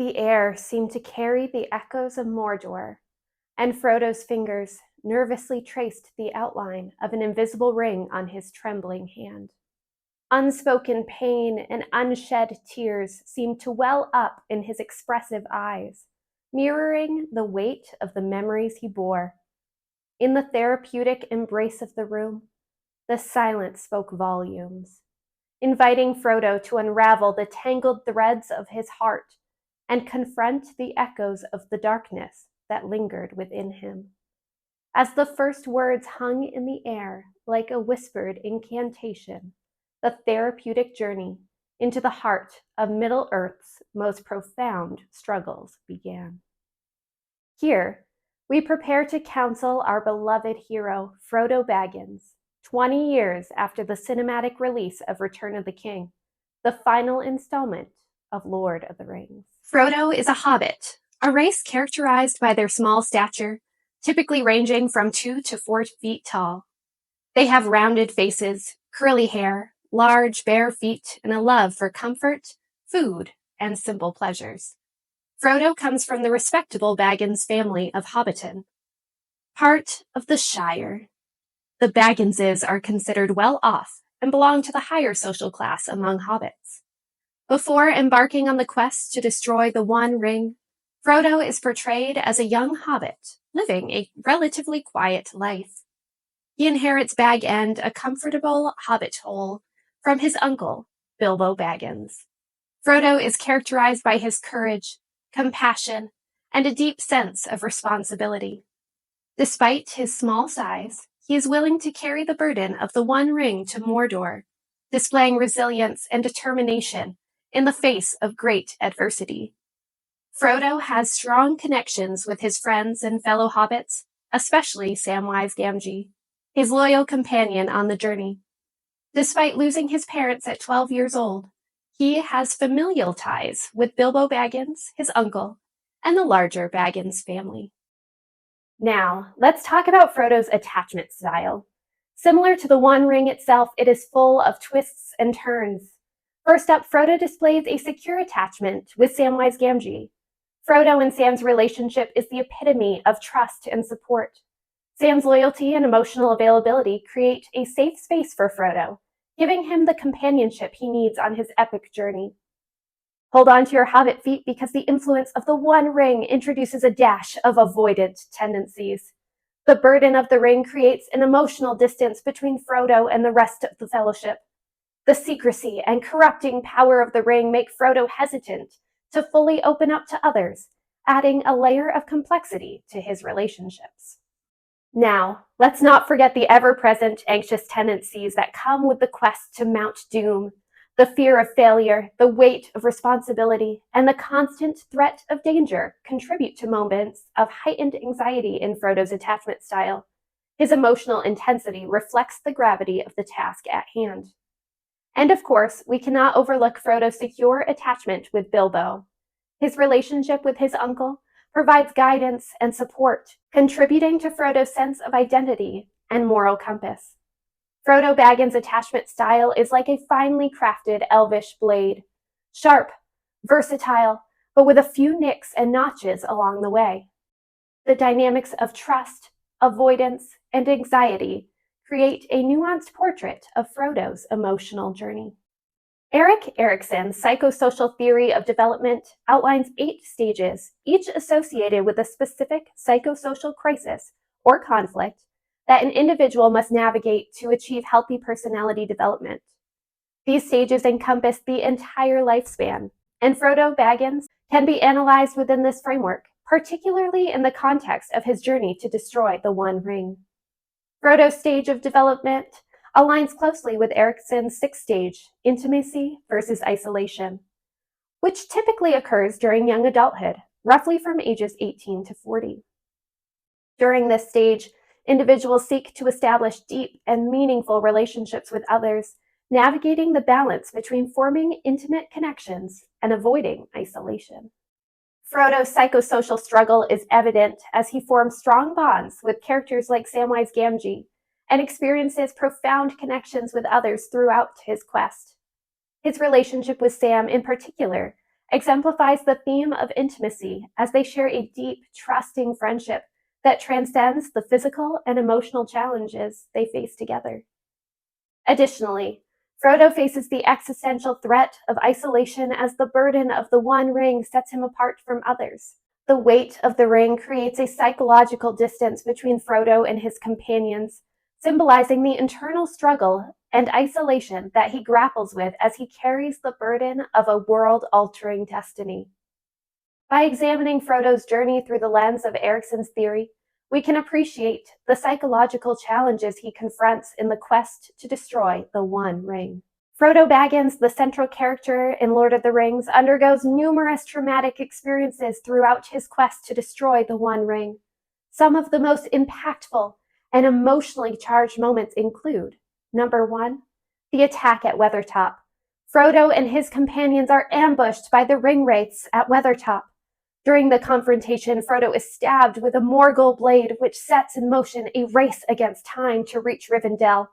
The air seemed to carry the echoes of Mordor, and Frodo's fingers nervously traced the outline of an invisible ring on his trembling hand. Unspoken pain and unshed tears seemed to well up in his expressive eyes, mirroring the weight of the memories he bore. In the therapeutic embrace of the room, the silence spoke volumes, inviting Frodo to unravel the tangled threads of his heart and confront the echoes of the darkness that lingered within him. As the first words hung in the air like a whispered incantation, the therapeutic journey into the heart of Middle-earth's most profound struggles began. Here, we prepare to counsel our beloved hero, Frodo Baggins, 20 years after the cinematic release of Return of the King, the final installment of Lord of the Rings. Frodo is a hobbit, a race characterized by their small stature, typically ranging from 2 to 4 feet tall. They have rounded faces, curly hair, large bare feet, and a love for comfort, food, and simple pleasures. Frodo comes from the respectable Baggins family of Hobbiton, part of the Shire. The Bagginses are considered well off and belong to the higher social class among hobbits. Before embarking on the quest to destroy the One Ring, Frodo is portrayed as a young hobbit living a relatively quiet life. He inherits Bag End, a comfortable hobbit hole, from his uncle, Bilbo Baggins. Frodo is characterized by his courage, compassion, and a deep sense of responsibility. Despite his small size, he is willing to carry the burden of the One Ring to Mordor, displaying resilience and determination in the face of great adversity. Frodo has strong connections with his friends and fellow hobbits, especially Samwise Gamgee, his loyal companion on the journey. Despite losing his parents at 12 years old, he has familial ties with Bilbo Baggins, his uncle, and the larger Baggins family. Now, let's talk about Frodo's attachment style. Similar to the One Ring itself, it is full of twists and turns. First up, Frodo displays a secure attachment with Samwise Gamgee. Frodo and Sam's relationship is the epitome of trust and support. Sam's loyalty and emotional availability create a safe space for Frodo, giving him the companionship he needs on his epic journey. Hold on to your hobbit feet because the influence of the One Ring introduces a dash of avoidant tendencies. The burden of the ring creates an emotional distance between Frodo and the rest of the Fellowship. The secrecy and corrupting power of the ring make Frodo hesitant to fully open up to others, adding a layer of complexity to his relationships. Now, let's not forget the ever-present anxious tendencies that come with the quest to Mount Doom. The fear of failure, the weight of responsibility, and the constant threat of danger contribute to moments of heightened anxiety in Frodo's attachment style. His emotional intensity reflects the gravity of the task at hand. And of course, we cannot overlook Frodo's secure attachment with Bilbo. His relationship with his uncle provides guidance and support, contributing to Frodo's sense of identity and moral compass. Frodo Baggins' attachment style is like a finely crafted elvish blade, sharp, versatile, but with a few nicks and notches along the way. The dynamics of trust, avoidance, and anxiety create a nuanced portrait of Frodo's emotional journey. Erik Erikson's psychosocial theory of development outlines 8 stages, each associated with a specific psychosocial crisis or conflict that an individual must navigate to achieve healthy personality development. These stages encompass the entire lifespan, and Frodo Baggins can be analyzed within this framework, particularly in the context of his journey to destroy the One Ring. Frodo's stage of development aligns closely with Erikson's 6th stage, intimacy versus isolation, which typically occurs during young adulthood, roughly from ages 18 to 40. During this stage, individuals seek to establish deep and meaningful relationships with others, navigating the balance between forming intimate connections and avoiding isolation. Frodo's psychosocial struggle is evident as he forms strong bonds with characters like Samwise Gamgee and experiences profound connections with others throughout his quest. His relationship with Sam in particular exemplifies the theme of intimacy as they share a deep, trusting friendship that transcends the physical and emotional challenges they face together. Additionally, Frodo faces the existential threat of isolation as the burden of the One Ring sets him apart from others. The weight of the ring creates a psychological distance between Frodo and his companions, symbolizing the internal struggle and isolation that he grapples with as he carries the burden of a world-altering destiny. By examining Frodo's journey through the lens of Erikson's theory, we can appreciate the psychological challenges he confronts in the quest to destroy the One Ring. Frodo Baggins, the central character in Lord of the Rings, undergoes numerous traumatic experiences throughout his quest to destroy the One Ring. Some of the most impactful and emotionally charged moments include: number 1, the attack at Weathertop. Frodo and his companions are ambushed by the ring wraiths at Weathertop. During the confrontation, Frodo is stabbed with a Morgul blade, which sets in motion a race against time to reach Rivendell.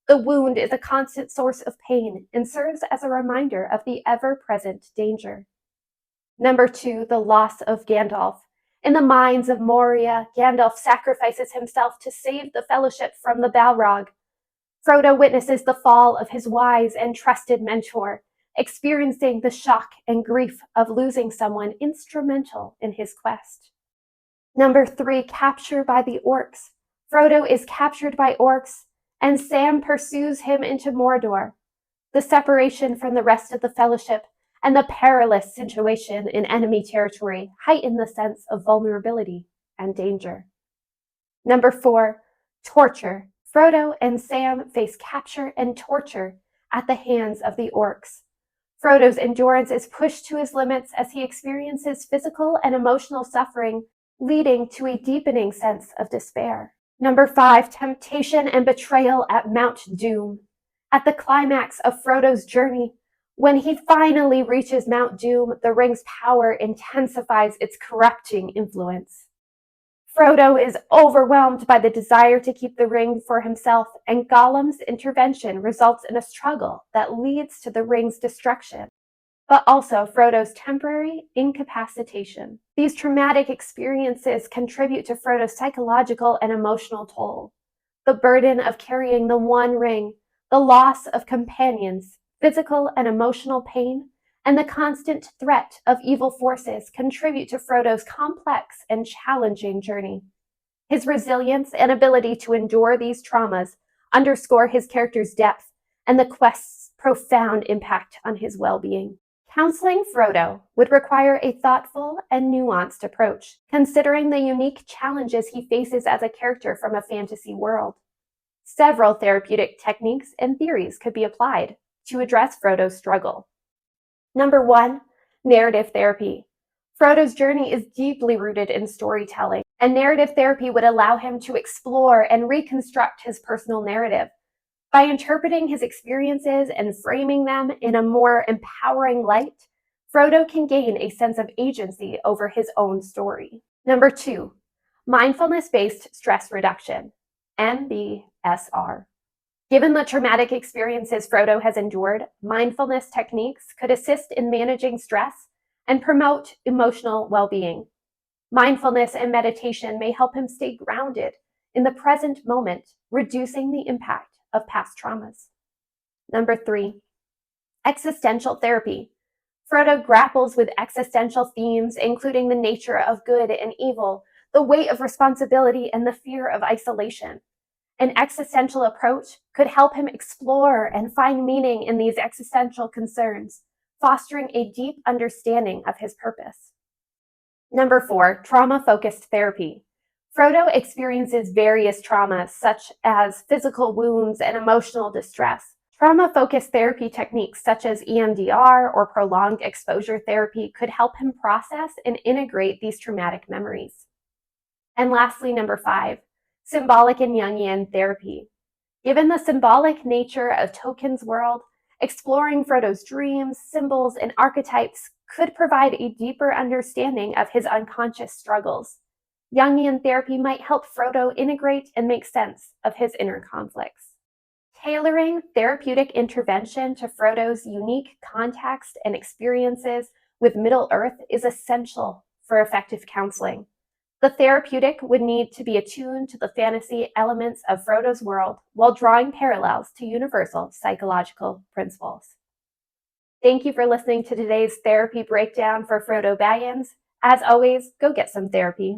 The wound is a constant source of pain and serves as a reminder of the ever-present danger. Number 2, the loss of Gandalf. In the mines of Moria, Gandalf sacrifices himself to save the Fellowship from the Balrog. Frodo witnesses the fall of his wise and trusted mentor, experiencing the shock and grief of losing someone instrumental in his quest. Number 3, capture by the orcs. Frodo is captured by orcs, and Sam pursues him into Mordor. The separation from the rest of the Fellowship and the perilous situation in enemy territory heighten the sense of vulnerability and danger. Number 4, torture. Frodo and Sam face capture and torture at the hands of the orcs. Frodo's endurance is pushed to his limits as he experiences physical and emotional suffering, leading to a deepening sense of despair. Number 5, temptation and betrayal at Mount Doom. At the climax of Frodo's journey, when he finally reaches Mount Doom, the ring's power intensifies its corrupting influence. Frodo is overwhelmed by the desire to keep the ring for himself, and Gollum's intervention results in a struggle that leads to the ring's destruction, but also Frodo's temporary incapacitation. These traumatic experiences contribute to Frodo's psychological and emotional toll. The burden of carrying the One Ring, the loss of companions, physical and emotional pain, and the constant threat of evil forces contribute to Frodo's complex and challenging journey. His resilience and ability to endure these traumas underscore his character's depth and the quest's profound impact on his well-being. Counseling Frodo would require a thoughtful and nuanced approach, considering the unique challenges he faces as a character from a fantasy world. Several therapeutic techniques and theories could be applied to address Frodo's struggle. Number 1, narrative therapy. Frodo's journey is deeply rooted in storytelling, and narrative therapy would allow him to explore and reconstruct his personal narrative. By interpreting his experiences and framing them in a more empowering light, Frodo can gain a sense of agency over his own story. Number 2, mindfulness-based stress reduction, MBSR. Given the traumatic experiences Frodo has endured, mindfulness techniques could assist in managing stress and promote emotional well-being. Mindfulness and meditation may help him stay grounded in the present moment, reducing the impact of past traumas. Number 3, existential therapy. Frodo grapples with existential themes, including the nature of good and evil, the weight of responsibility, and the fear of isolation. An existential approach could help him explore and find meaning in these existential concerns, fostering a deep understanding of his purpose. Number 4, trauma-focused therapy. Frodo experiences various traumas, such as physical wounds and emotional distress. Trauma-focused therapy techniques such as EMDR or prolonged exposure therapy could help him process and integrate these traumatic memories. And lastly, number 5, symbolic and Jungian therapy. Given the symbolic nature of Tolkien's world, exploring Frodo's dreams, symbols, and archetypes could provide a deeper understanding of his unconscious struggles. Jungian therapy might help Frodo integrate and make sense of his inner conflicts. Tailoring therapeutic intervention to Frodo's unique context and experiences with Middle-earth is essential for effective counseling. The therapeutic would need to be attuned to the fantasy elements of Frodo's world while drawing parallels to universal psychological principles. Thank you for listening to today's therapy breakdown for Frodo Baggins. As always, go get some therapy.